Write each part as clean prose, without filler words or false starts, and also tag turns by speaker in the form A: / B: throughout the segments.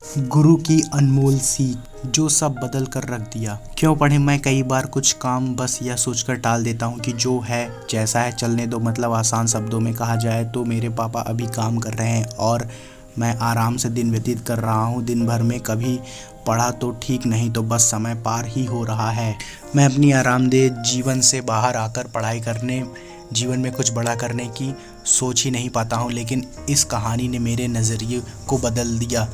A: गुरु की अनमोल सीख जो सब बदल कर रख दिया। क्यों पढ़े? मैं कई बार कुछ काम बस यह सोचकर टाल देता हूँ कि जो है जैसा है चलने दो। मतलब आसान शब्दों में कहा जाए तो मेरे पापा अभी काम कर रहे हैं और मैं आराम से दिन व्यतीत कर रहा हूँ। दिन भर में कभी पढ़ा तो ठीक, नहीं तो बस समय पार ही हो रहा है। मैं अपनी आरामदेह जीवन से बाहर आकर पढ़ाई करने, जीवन में कुछ बड़ा करने की सोच ही नहीं पाता हूँ। लेकिन इस कहानी ने मेरे नज़रिए को बदल दिया।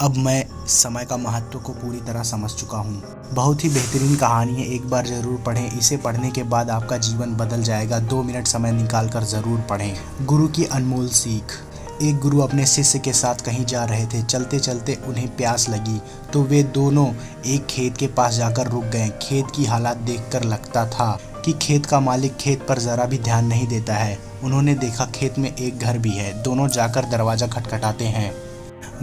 A: अब मैं समय का महत्व को पूरी तरह समझ चुका हूँ। बहुत ही बेहतरीन कहानी है, एक बार ज़रूर पढ़ें। इसे पढ़ने के बाद आपका जीवन बदल जाएगा। 2 मिनट समय निकाल कर ज़रूर पढ़ें। गुरु की अनमोल सीख। एक गुरु अपने शिष्य के साथ कहीं जा रहे थे। चलते चलते उन्हें प्यास लगी तो वे दोनों एक खेत के पास जाकर रुक गए। खेत की हालत देखकर लगता था कि खेत का मालिक खेत पर ज़रा भी ध्यान नहीं देता है। उन्होंने देखा खेत में एक घर भी है। दोनों जाकर दरवाज़ा खटखटाते हैं।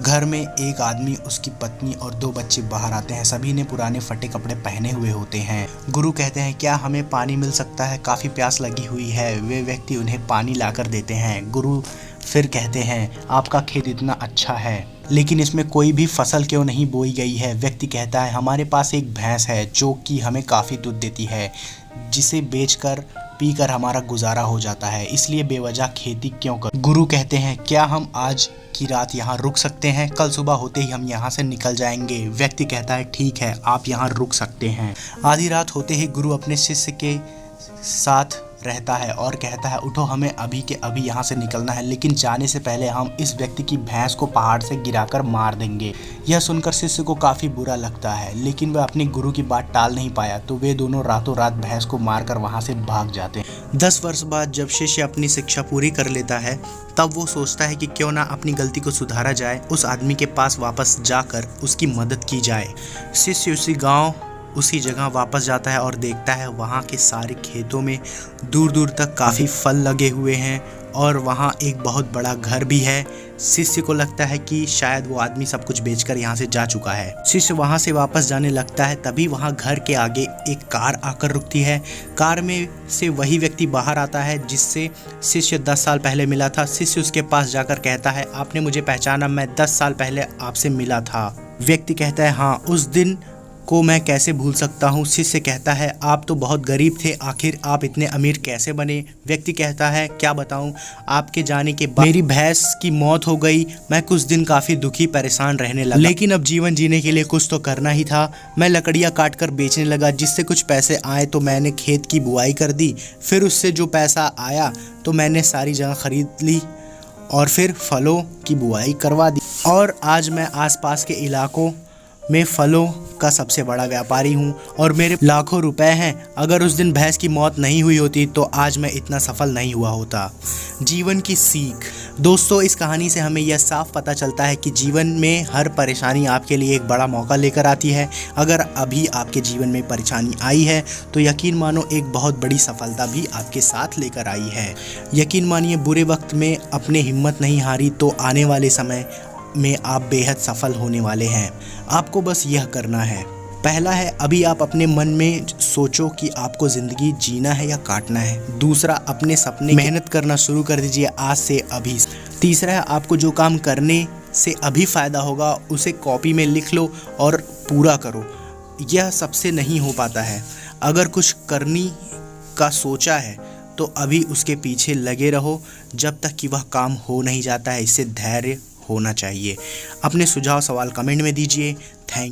A: घर में एक आदमी, उसकी पत्नी और 2 बच्चे बाहर आते हैं। सभी ने पुराने फटे कपड़े पहने हुए होते हैं। गुरु कहते हैं, क्या हमें पानी मिल सकता है? काफ़ी प्यास लगी हुई है। वे व्यक्ति उन्हें पानी लाकर देते हैं। गुरु फिर कहते हैं, आपका खेत इतना अच्छा है लेकिन इसमें कोई भी फसल क्यों नहीं बोई गई है? व्यक्ति कहता है, हमारे पास एक भैंस है जो कि हमें काफ़ी दूध देती है, जिसे बेचकर पीकर हमारा गुजारा हो जाता है, इसलिए बेवजह खेती क्यों कर? गुरु कहते हैं, क्या हम आज की रात यहाँ रुक सकते हैं? कल सुबह होते ही हम यहाँ से निकल जाएंगे। व्यक्ति कहता है, ठीक है, आप यहाँ रुक सकते हैं। आधी रात होते ही गुरु अपने शिष्य के साथ रहता है और कहता है, उठो, हमें अभी के अभी यहाँ से निकलना है, लेकिन जाने से पहले हम इस व्यक्ति की भैंस को पहाड़ से गिराकर मार देंगे। यह सुनकर शिष्य को काफ़ी बुरा लगता है, लेकिन वह अपने गुरु की बात टाल नहीं पाया, तो वे दोनों रातों रात भैंस को मारकर वहाँ से भाग जाते हैं। 10 वर्ष बाद जब शिष्य अपनी शिक्षा पूरी कर लेता है, तब वो सोचता है कि क्यों ना अपनी गलती को सुधारा जाए। उस आदमी के पास वापस जाकर उसकी मदद की जाए। शिष्य उसी गाँव, उसी जगह वापस जाता है और देखता है वहाँ के सारे खेतों में दूर दूर तक काफ़ी फल लगे हुए हैं और वहाँ एक बहुत बड़ा घर भी है। शिष्य को लगता है कि शायद वो आदमी सब कुछ बेचकर यहाँ से जा चुका है। शिष्य वहाँ से वापस जाने लगता है, तभी वहाँ घर के आगे एक कार आकर रुकती है। कार में से वही व्यक्ति बाहर आता है जिससे शिष्य 10 साल पहले मिला था। शिष्य उसके पास जाकर कहता है, आपने मुझे पहचाना? मैं 10 साल पहले आपसे मिला था। व्यक्ति कहता है, हाँ, उस दिन को मैं कैसे भूल सकता हूँ। शिष्य कहता है, आप तो बहुत गरीब थे, आखिर आप इतने अमीर कैसे बने? व्यक्ति कहता है, क्या बताऊँ, आपके जाने के बाद मेरी भैंस की मौत हो गई। मैं कुछ दिन काफ़ी दुखी परेशान रहने लगा, लेकिन अब जीवन जीने के लिए कुछ तो करना ही था। मैं लकड़ियाँ काट कर बेचने लगा, जिससे कुछ पैसे आए तो मैंने खेत की बुआई कर दी। फिर उससे जो पैसा आया तो मैंने सारी जगह खरीद ली और फिर फलों की बुआई करवा दी और आज मैं आसपास के इलाकों में फलों का सबसे बड़ा व्यापारी हूँ और मेरे लाखों रुपए हैं। अगर उस दिन भैंस की मौत नहीं हुई होती तो आज मैं इतना सफल नहीं हुआ होता। जीवन की सीख। दोस्तों, इस कहानी से हमें यह साफ पता चलता है कि जीवन में हर परेशानी आपके लिए एक बड़ा मौका लेकर आती है। अगर अभी आपके जीवन में परेशानी आई है तो यकीन मानो एक बहुत बड़ी सफलता भी आपके साथ लेकर आई है। यकीन मानिए, बुरे वक्त में अपने हिम्मत नहीं हारी तो आने वाले समय में आप बेहद सफल होने वाले हैं। आपको बस यह करना है। पहला है, अभी आप अपने मन में सोचो कि आपको ज़िंदगी जीना है या काटना है। दूसरा, अपने सपने मेहनत करना शुरू कर दीजिए आज से अभी। तीसरा है, आपको जो काम करने से अभी फ़ायदा होगा उसे कॉपी में लिख लो और पूरा करो। यह सबसे नहीं हो पाता है। अगर कुछ करने का सोचा है तो अभी उसके पीछे लगे रहो जब तक कि वह काम हो नहीं जाता है। इससे धैर्य होना चाहिए। अपने सुझाव सवाल कमेंट में दीजिए। थैंक